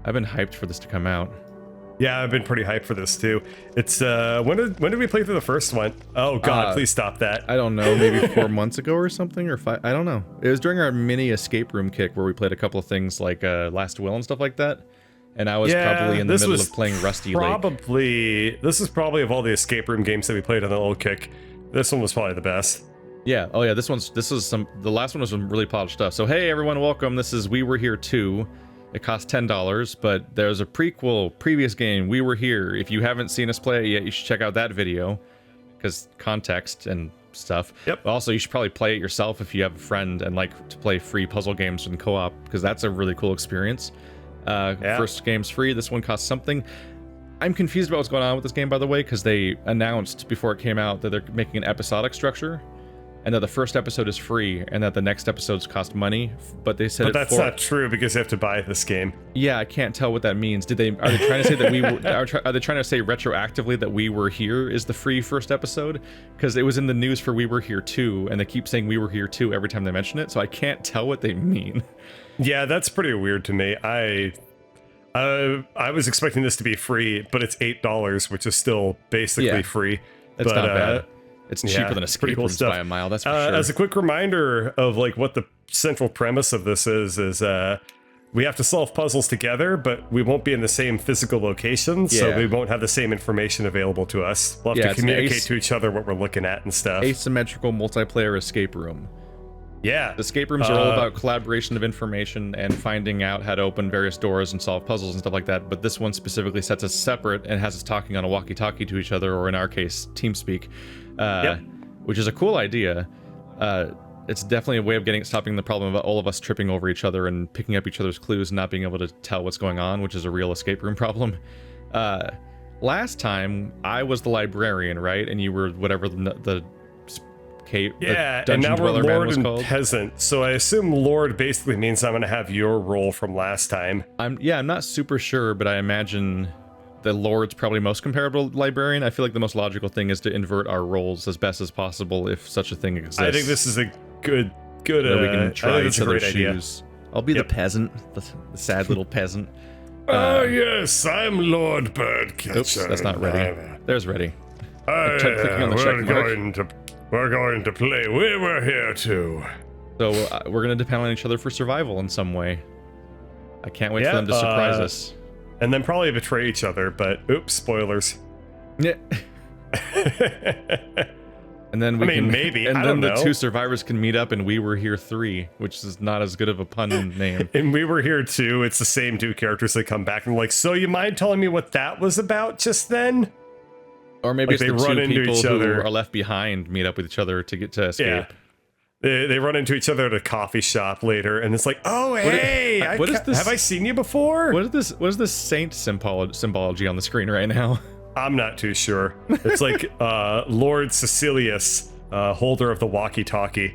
I've been hyped for this to come out. Yeah, I've been pretty hyped for this too. It's when did we play through the first one? Oh God, please stop that. I don't know, maybe 4 months ago or something, or 5. I don't know. It was during our mini escape room kick where we played a couple of things like Last Will and stuff like that. And I was probably in the middle of playing Rusty Lake. This is probably of all the escape room games that we played on the little kick, this one was probably the best. Yeah. Oh yeah. The last one was some really polished stuff. So hey everyone, welcome. This is We Were Here Too. It costs $10, but there's a previous game, We Were Here. If you haven't seen us play it yet, you should check out that video, because context and stuff. Yep. Also, you should probably play it yourself if you have a friend and like to play free puzzle games in co-op, because that's a really cool experience. First game's free. This one costs something. I'm confused about what's going on with this game, by the way, because they announced before it came out that they're making an episodic structure, and that the first episode is free, and that the next episodes cost money. But they said, but that's not true because you have to buy this game. Yeah, I can't tell what that means. Are they trying to say that are they trying to say retroactively that We Were Here is the free first episode? Because it was in the news for We Were Here Too, and they keep saying We Were Here Too every time they mention it, so I can't tell what they mean. Yeah, that's pretty weird to me. I was expecting this to be free, but it's $8, which is still basically free. It's not bad. It's cheaper than escape rooms by a mile, that's for sure. As a quick reminder of like what the central premise of this is we have to solve puzzles together, but we won't be in the same physical locations, so we won't have the same information available to us. We'll have to communicate to each other what we're looking at and stuff. Asymmetrical multiplayer escape room. Yeah. The escape rooms are all about collaboration of information and finding out how to open various doors and solve puzzles and stuff like that, but this one specifically sets us separate and has us talking on a walkie-talkie to each other, or in our case, TeamSpeak, which is a cool idea. It's definitely a way of stopping the problem of all of us tripping over each other and picking up each other's clues and not being able to tell what's going on, which is a real escape room problem. Last time, I was the librarian, right? And you were whatever the and now we're Lord and Peasant, so I assume Lord basically means I'm going to have your role from last time. I'm not super sure, but I imagine the Lord's probably most comparable to Librarian. I feel like the most logical thing is to invert our roles as best as possible if such a thing exists. I think this is a good we can try each other's shoes. I'll be the peasant, the sad little peasant. Oh yes, I'm Lord Birdcatcher. Oops, that's not ready. There's ready. We're going to play We Were Here Too. So we're going to depend on each other for survival in some way. I can't wait for them to surprise us. And then probably betray each other, but oops, spoilers. Yeah. And then maybe. And then the two survivors can meet up in We Were Here 3, which is not as good of a pun name. In We Were Here 2, it's the same two characters that come back and like, so you mind telling me what that was about just then? Or maybe like it's the two people who are left behind meet up with each other to escape. Yeah. They run into each other at a coffee shop later, and it's like, oh, hey, have I seen you before? What is this saint symbology on the screen right now? I'm not too sure. It's like Lord Cecilius, holder of the walkie-talkie.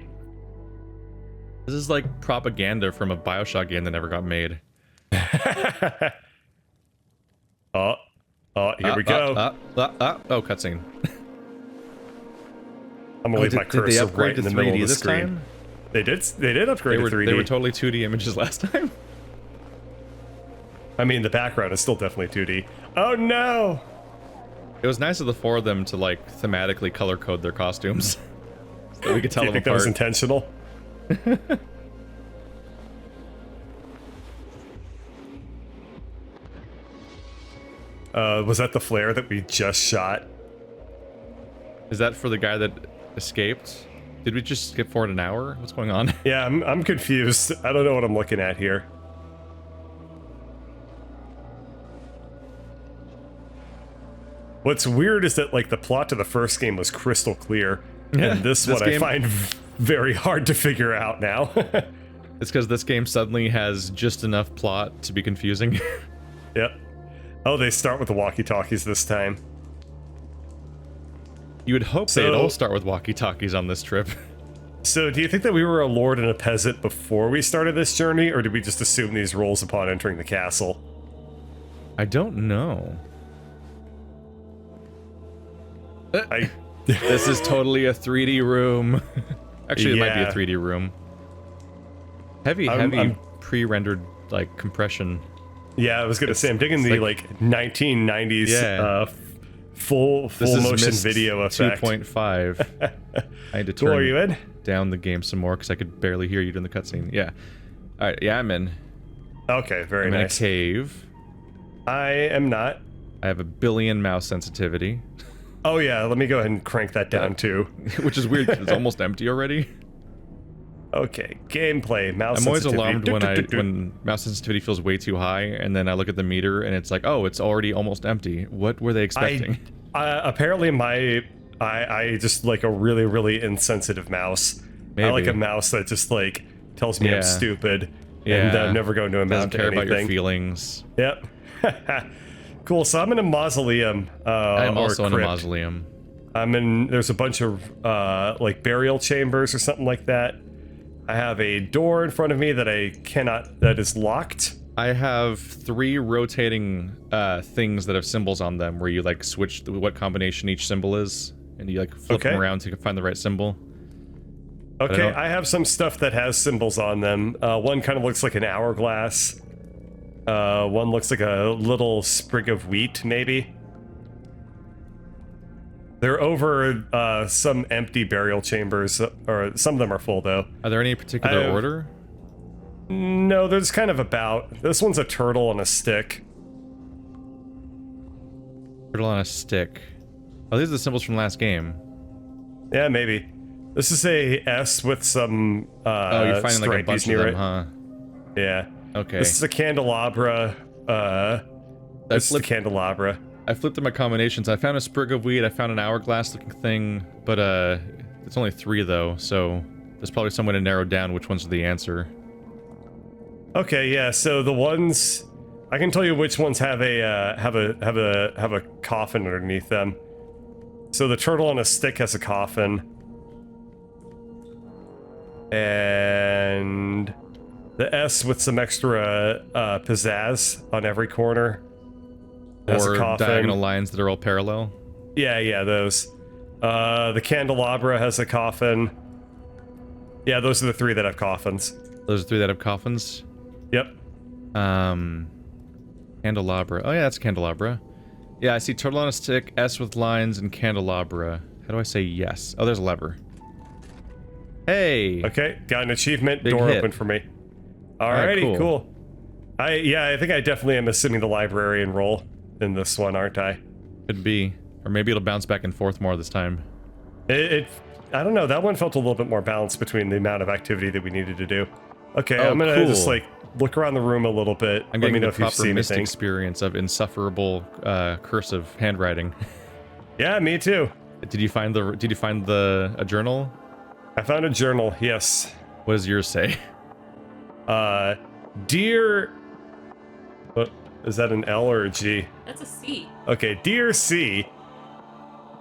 This is like propaganda from a Bioshock game that never got made. Here we go. Oh, cutscene. I'm gonna leave my cursor right in the middle of the screen. Time? They did upgrade to 3D. They were totally 2D images last time. I mean, the background is still definitely 2D. Oh no! It was nice of the four of them to like thematically color code their costumes, so we could tell them apart. Do you think that was intentional? Was that the flare that we just shot? Is that for the guy that escaped? Did we just skip forward an hour? What's going on? Yeah, I'm confused. I don't know what I'm looking at here. What's weird is that like the plot to the first game was crystal clear, and this one I find very hard to figure out now. It's because this game suddenly has just enough plot to be confusing. Yep. Oh, they start with the walkie-talkies this time. You would hope they'd all start with walkie-talkies on this trip. So, do you think that we were a lord and a peasant before we started this journey, or did we just assume these roles upon entering the castle? I don't know. This is totally a 3D room. Actually, it might be a 3D room. Heavy pre-rendered, like, compression. Yeah, I was gonna say I'm digging the like 1990s full motion video effect. 2.5. I had to Cool, are you in? down the game some more because I could barely hear you during the cutscene. Yeah. All right. Yeah, I'm in. Okay, very I'm nice. in a cave. I am not. I have 1 billion mouse sensitivity. Oh yeah, let me go ahead and crank that down too. Which is weird 'cause it's almost empty already. Okay, gameplay, mouse I'm always sensitivity. alarmed when mouse sensitivity feels way too high, and then I look at the meter and it's like, oh, it's already almost empty. What were they expecting? Apparently I just like a really, really insensitive mouse. Maybe. I like a mouse that just like tells me I'm stupid and I'm never going to amount to anything. Doesn't care about your feelings. Yep. Cool, so I'm in a mausoleum. I'm also in a crypt. mausoleum. There's a bunch of like burial chambers or something like that. I have a door in front of me that that is locked. I have 3 rotating things that have symbols on them where you like switch what combination each symbol is, and you like flip them around to find the right symbol. Okay, I have some stuff that has symbols on them. One kind of looks like an hourglass. One looks like a little sprig of wheat, maybe. They're over some empty burial chambers, or some of them are full though. Are there any particular order? No, there's kind of about. This one's a turtle on a stick. Turtle on a stick. Oh, these are the symbols from last game. Yeah, maybe. This is a S with some oh, you're finding like a bunch of them, huh? Yeah. Okay. This is a candelabra. This is the candelabra. I flipped through my combinations. I found a sprig of wheat. I found an hourglass-looking thing, but it's only 3 though, so there's probably some way to narrow down which ones are the answer. Okay, yeah. So the ones I can tell you which ones have a coffin underneath them. So the turtle on a stick has a coffin, and the S with some extra pizzazz on every corner. Or diagonal lines that are all parallel. Yeah, those. The candelabra has a coffin. Yeah, those are the 3 that have coffins. Those are 3 that have coffins? Yep. Candelabra. Oh yeah, that's candelabra. Yeah, I see turtle on a stick, S with lines, and candelabra. How do I say yes? Oh, there's a lever. Hey! Okay, got an achievement. Big Door hit. open for me. Alright, Alrighty, cool. I think I definitely am assuming the librarian role in this one, aren't I? Could be. Or maybe it'll bounce back and forth more this time. I don't know, that one felt a little bit more balanced between the amount of activity that we needed to do. Okay, Oh, I'm gonna cool. just like look around the room a little bit. I'm Let me getting know the if you've proper seen missed anything. experience of insufferable cursive handwriting. Yeah, me too. Did you find a journal? I found a journal, yes. What does yours say? Dear... What, is that an L or a G? That's a C. Okay, dear C,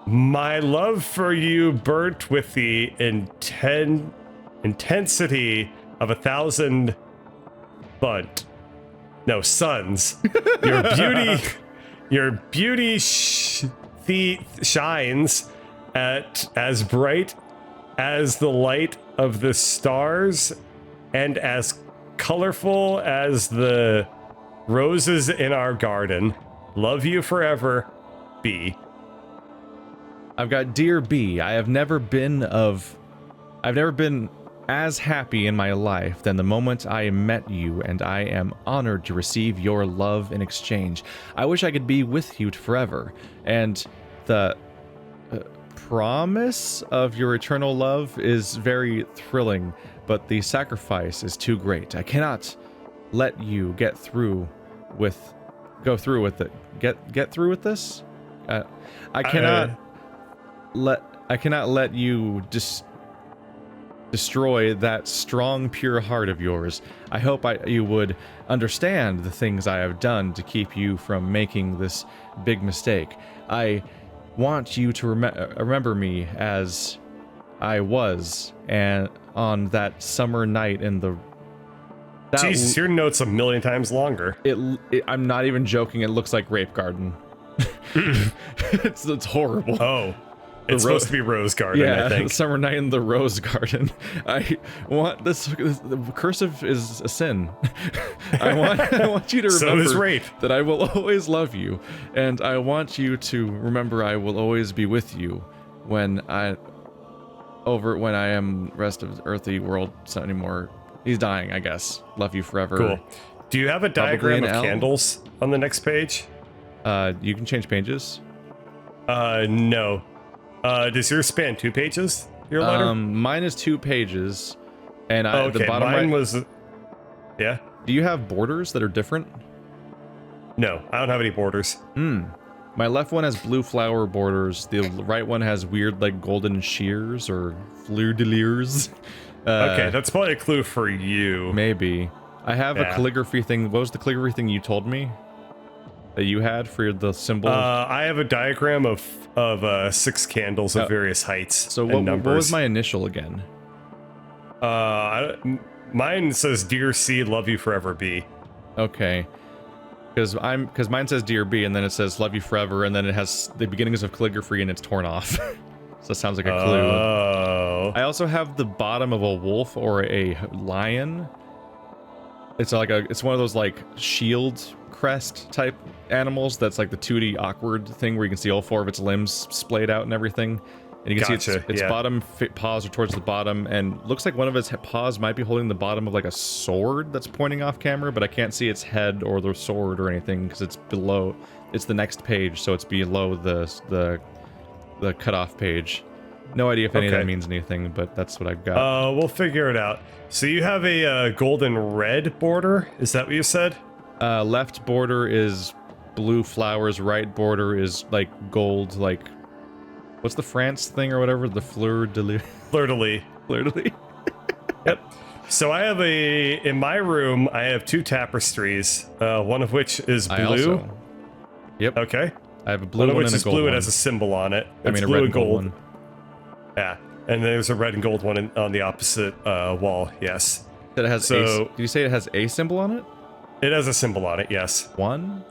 my love for you burnt with the intensity of 1,000 suns. Your beauty shines as bright as the light of the stars and as colorful as the roses in our garden. Love you forever, B. I've got Dear B, I've never been as happy in my life than the moment I met you, and I am honored to receive your love in exchange. I wish I could be with you forever, and the promise of your eternal love is very thrilling, but the sacrifice is too great. I cannot let you go through with this. I cannot let you destroy that strong, pure heart of yours. I hope you would understand the things I have done to keep you from making this big mistake. I want you to remember me as I was, and on that summer night in the... Jesus, your note's a million times longer. I'm not even joking. It looks like Rape Garden. It's horrible. Oh. It's supposed to be Rose Garden, yeah, I think. Summer Night in the Rose Garden. I want this. Cursive is a sin. I want you to So is remember rape. that I will always love you, and I want you to remember I will always be with you when I am rest of the earthly world. It's not anymore. He's dying, I guess. Love you forever. Cool. Do you have a diagram of an L? candles on the next page? You can change pages. No. Does yours span 2 pages? Your letter? Mine is 2 pages, and Okay, the bottom mine right. was. Yeah. Do you have borders that are different? No, I don't have any borders. My left one has blue flower borders. The right one has weird, like, golden shears or fleur-de-lires. Okay, that's probably a clue for you. Maybe. I have a Yeah. calligraphy thing. What was the calligraphy thing you told me that you had for the symbol? I have a diagram of 6 candles of various heights So and what numbers. was my initial again? Mine says "Dear C, love you forever, B." Okay. Because mine says Dear B, and then it says Love You Forever, and then it has the beginnings of calligraphy, and it's torn off. So that sounds like a clue. Oh. I also have the bottom of a wolf or a lion. It's one of those like shield crest type animals that's like the 2D awkward thing where you can see all 4 of its limbs splayed out and everything. And you can see its yeah. bottom paws are towards the bottom, and looks like one of its paws might be holding the bottom of like a sword that's pointing off camera, but I can't see its head or the sword or anything because it's below. It's the next page, so it's below the cutoff page. No idea if any of that means anything, but that's what I've got. We'll figure it out. So you have a golden red border? Is that what you said? Left border is blue flowers. Right border is like gold, like what's the France thing or whatever? The fleur-de-lis. Fleur-de-lis. Fleur-de-lis. Yep. So I have in my room, I have 2 tapestries, one of which is blue. Yep. Okay. I have a blue one which and a is gold blue. one. It has a symbol on it. I It's mean, a blue red and gold gold. one. Yeah. And there's a red and gold one on the opposite wall. Yes. That has did you say it has a symbol on it? It has a symbol on it. Yes. 1?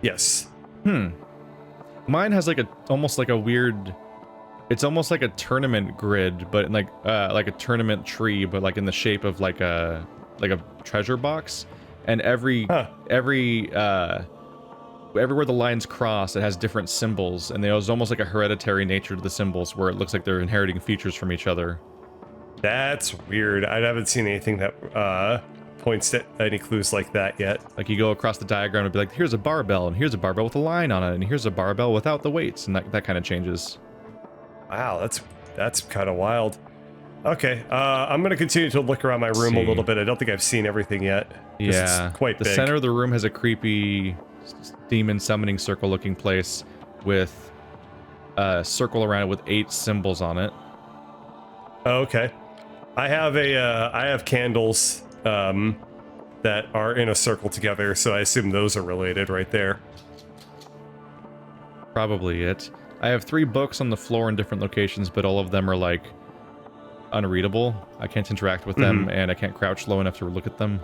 Yes. Mine has almost like a weird. It's almost like a tournament grid, but like a tournament tree, but like in the shape of like a treasure box. And everywhere the lines cross, it has different symbols, and there's almost like a hereditary nature to the symbols, where it looks like they're inheriting features from each other. That's weird. I haven't seen anything that points to any clues like that yet. Like you go across the diagram and be like, here's a barbell, and here's a barbell with a line on it, and here's a barbell without the weights, and that kind of changes. Wow, that's kind of wild. Okay, I'm gonna continue to look around my room a little bit. I don't think I've seen everything yet. Yeah, it's quite the big. center of the room has a creepy demon summoning circle looking place with a circle around it with 8 symbols on it. Okay, I have candles that are in a circle together, so I assume those are related right there. Probably it. I have 3 books on the floor in different locations, but all of them are like unreadable. I can't interact with them, and I can't crouch low enough to look at them.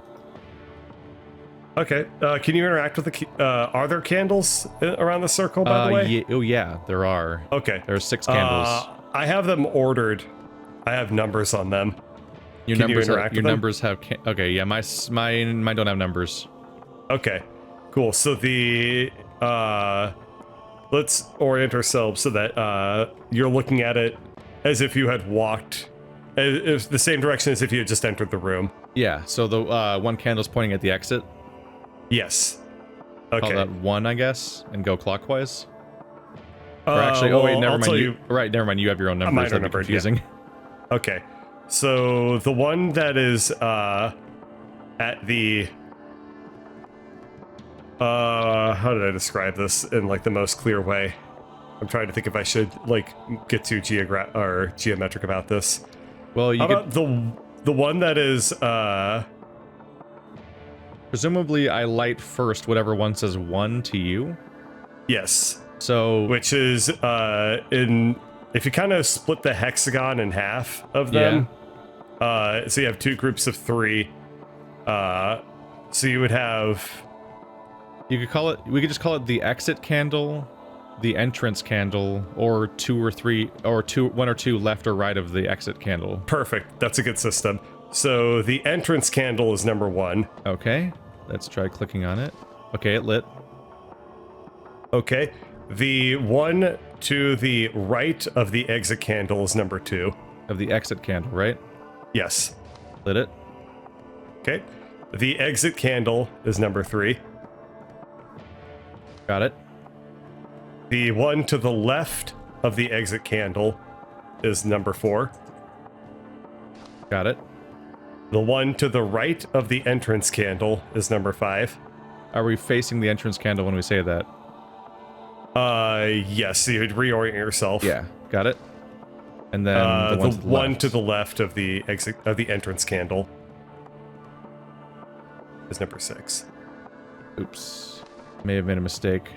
Okay, can you interact with the? Are there candles around the circle, by the way? Yeah, there are. Okay, There's 6 candles. I have them ordered. I have numbers on them. Your Can you numbers interact with them? numbers have okay. Yeah, mine don't have numbers. Okay, cool. So let's orient ourselves so that you're looking at it as if you had walked the same direction as if you had just entered the room. Yeah. So the one candle's pointing at the exit. Yes. Call Okay. that 1, I guess, and go clockwise. Or actually, oh wait, never I'll mind. tell you. Right, never mind. You have your own numbers. Mine are That'd be numbered, confusing. Okay. So the one that is at the how did I describe this in like the most clear way? I'm trying to think if I should like get too geometric about this. Well, you How could, about the one that is presumably I light first whatever one says 1 to you. yes, So which is if you kind of split the hexagon in half of them, so you have 2 groups of 3, so you would have you could call it. We could just call it the exit candle, the entrance candle, or two or three, or one or two left or right of the exit candle. Perfect. That's a good system. So the entrance candle is number 1. Okay, let's try clicking on it. Okay, it lit. Okay. The one to the right of the exit candle is number 2. Of the exit candle, right? Yes. Lit it. Okay. The exit candle is number 3. Got it. The one to the left of the exit candle is number 4. Got it. The one to the right of the entrance candle is number 5. Are we facing the entrance candle when we say that? Yes, so you'd reorient yourself. Yeah, got it. And then the one to the left of the exit of the entrance candle is number 6. Oops. May have made a mistake.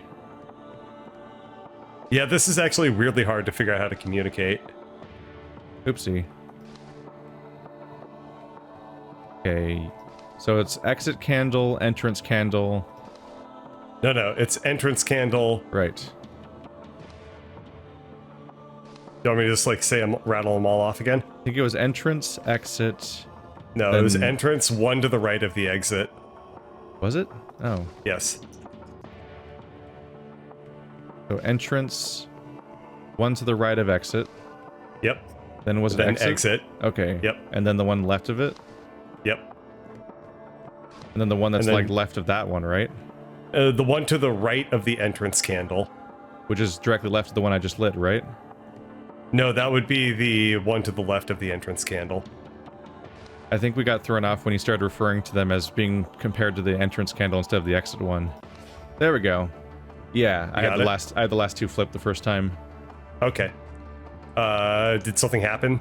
Yeah, this is actually weirdly hard to figure out how to communicate. Oopsie. Okay. So it's exit candle, entrance candle. No, it's entrance candle. Right. Do you want me to just like rattle them all off again? I think it was entrance, exit. No, it was entrance, one to the right of the exit. Was it? Oh. Yes. So entrance, one to the right of exit. Yep. Then was it exit? Okay. Yep. And then the one left of it? Yep. And then the one that's like left of that one, right? The one to the right of the entrance candle. Which is directly left of the one I just lit, right? No, that would be the one to the left of the entrance candle. I think we got thrown off when you started referring to them as being compared to the entrance candle instead of the exit one. There we go. Yeah, I had the last two flipped the first time. Okay. Did something happen?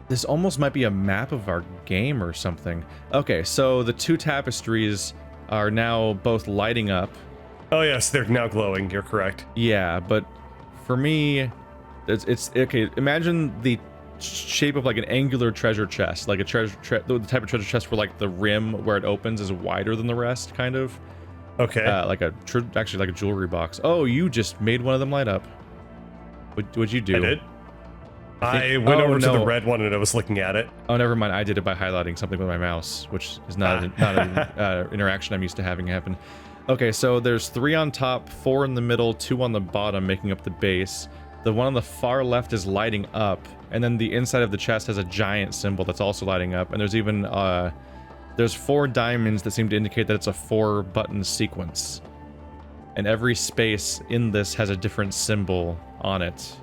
This almost might be a map of our game or something. Okay, so the two tapestries are now both lighting up. Oh yes, they're now glowing. You're correct. Yeah, but for me, it's okay. Imagine the shape of like an angular treasure chest, like a the type of treasure chest where like the rim where it opens is wider than the rest, kind of. Okay. Actually like a jewelry box. Oh, you just made one of them light up. What'd you do? I did. I went over to the red one and I was looking at it. Oh, never mind. I did it by highlighting something with my mouse, which is not an interaction I'm used to having happen. Okay, so there's 3 on top, 4 in the middle, 2 on the bottom, making up the base. The one on the far left is lighting up, and then the inside of the chest has a giant symbol that's also lighting up. And there's even there's 4 diamonds that seem to indicate that it's a 4-button sequence. And every space in this has a different symbol on it.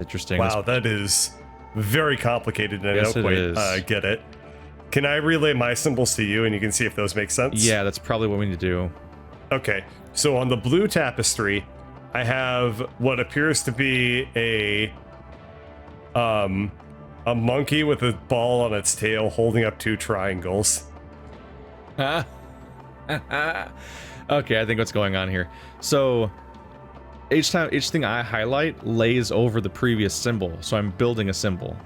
Interesting. Wow, that is very complicated, and I don't quite get it. Can I relay my symbols to you, and you can see if those make sense? Yeah, that's probably what we need to do. Okay, so on the blue tapestry, I have what appears to be a monkey with a ball on its tail holding up 2 triangles. Okay, I think what's going on here. So each thing I highlight lays over the previous symbol, so I'm building a symbol.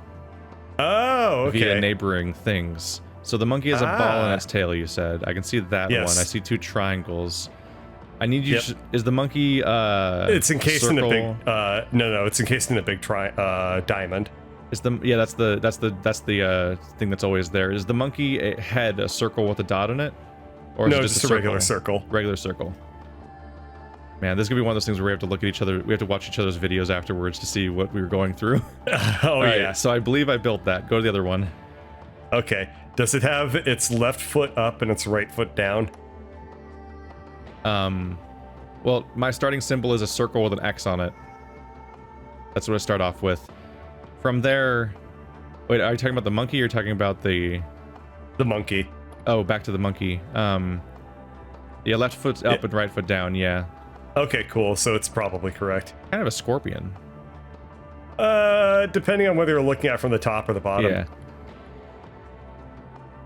Oh, okay. Via neighboring things. So the monkey has a ball in its tail, you said. I can see that one. I see 2 triangles. I need you. Is the monkey? It's encased in a big. No, it's encased in a big diamond. Is the that's the thing that's always there. Is the monkey head a circle with a dot in it, or is it just a regular circle? Regular circle. Man, this is gonna be one of those things where we have to look at each other. We have to watch each other's videos afterwards to see what we were going through. Yeah. So I believe I built that. Go to the other one. Okay. Does it have its left foot up and its right foot down? Well, my starting symbol is a circle with an X on it. That's what I start off with. From there, wait, are you talking about the monkey or are you talking about the monkey? Oh, back to the monkey. Yeah, left foot's up and right foot down, yeah. Okay, cool. So it's probably correct. Kind of a scorpion. Depending on whether you're looking at from the top or the bottom. Yeah.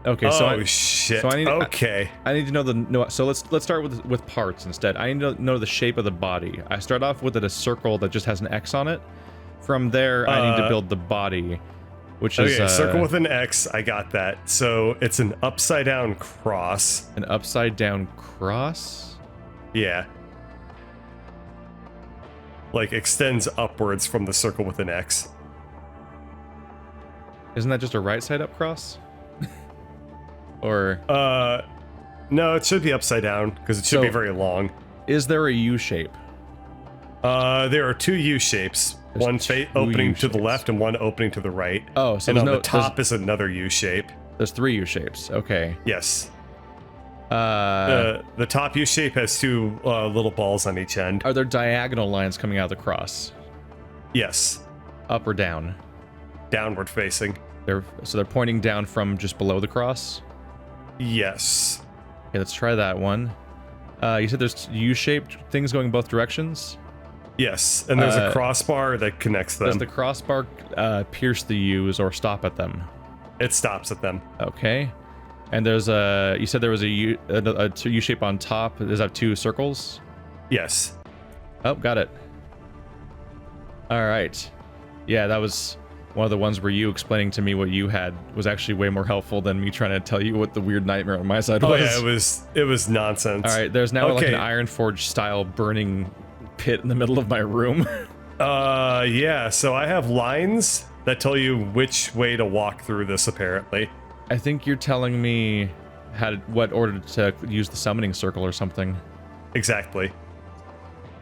Okay, so shit. So I need, okay. I need to know so let's start with parts instead. I need to know the shape of the body. I start off with a circle that just has an X on it. From there, I need to build the body, which is a circle with an X. I got that. So it's an upside down cross. An upside down cross? Yeah. Like extends upwards from the circle with an X. Isn't that just a right side up cross? Or No, it should be upside down because it should be very long. is there a U shape? There are two U shapes. One opening to the left and one opening to the right. Oh, so and on the top is another U shape. There's 3 U shapes. Okay. Yes. The top U shape has two little balls on each end. Are there diagonal lines coming out of the cross? Yes. Up or down? Downward facing. So they're pointing down from just below the cross? Yes. Okay, let's try that one. You said there's U-shaped things going both directions? Yes, and there's a crossbar that connects them. Does the crossbar pierce the U's or stop at them? It stops at them. Okay. And there's you said there was a U-shape on top. Does that have 2 circles? Yes. Oh, got it. All right. Yeah, that was one of the ones where you explaining to me what you had was actually way more helpful than me trying to tell you what the weird nightmare on my side was. Oh yeah, it was nonsense. All right, there's now like an Iron Forge style burning pit in the middle of my room. Yeah, so I have lines that tell you which way to walk through this apparently. I think you're telling me what order to use the summoning circle or something. Exactly.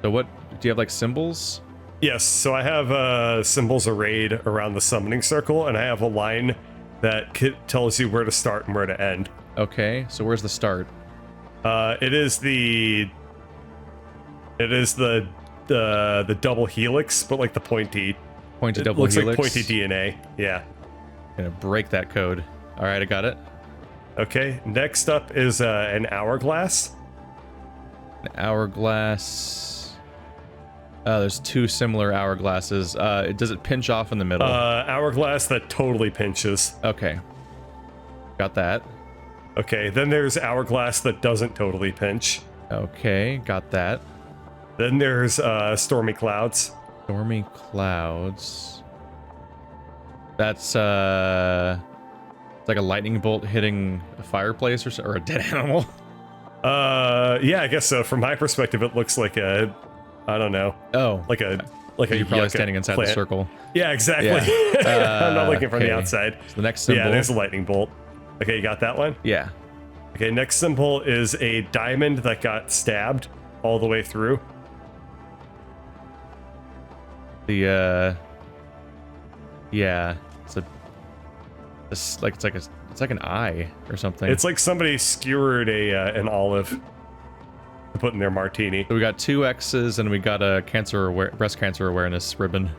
So what, do you have like symbols? Yes, so I have symbols arrayed around the summoning circle, and I have a line that tells you where to start and where to end. Okay, so where's the start? It is the double helix, but like the pointy double looks helix? like pointy DNA. Yeah. Gonna break that code. All right, I got it. Okay, next up is an hourglass. An hourglass. There's 2 similar hourglasses. Does it pinch off in the middle? Hourglass that totally pinches. Okay. Got that. Okay, then there's hourglass that doesn't totally pinch. Okay, got that. Then there's stormy clouds. Stormy clouds. That's it's like a lightning bolt hitting a fireplace or a dead animal. Yeah, I guess so. From my perspective, it looks like I don't know. Oh, like a you're probably standing inside plant. the circle. Yeah, exactly. Yeah. I'm not looking from the outside. So the next symbol. Yeah, there's a lightning bolt. Okay, you got that one? Yeah. Okay, next symbol is a diamond that got stabbed all the way through. Yeah, it's like an eye or something. It's like somebody skewered an olive to put in their martini. So we got 2 X's and we got a breast cancer awareness ribbon.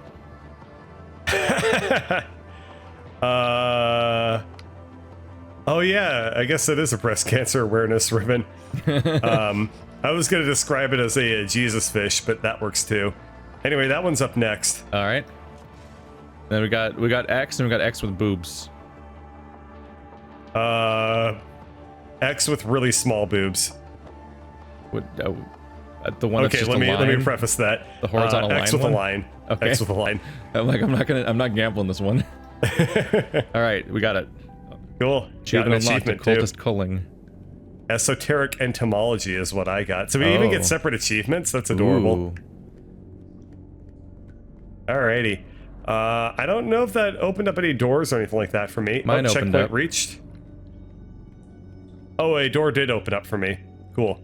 Oh yeah, I guess it is a breast cancer awareness ribbon. I was gonna describe it as a Jesus fish, but that works too. Anyway, that one's up next. All right. Then we got X and we got X with boobs. X with really small boobs. The one. Okay, that's just let a line. me preface that. The horizontal line. X with one? a line. Okay. X with a line. I'm not gambling this one. All right, we got it. Cool. Got an achievement too. Cultist culling. Esoteric entomology is what I got. So we even get separate achievements. That's adorable. Ooh. Alrighty. I don't know if that opened up any doors or anything like that for me. Mine opened checkpoint up. reached. Oh, a door did open up for me. Cool.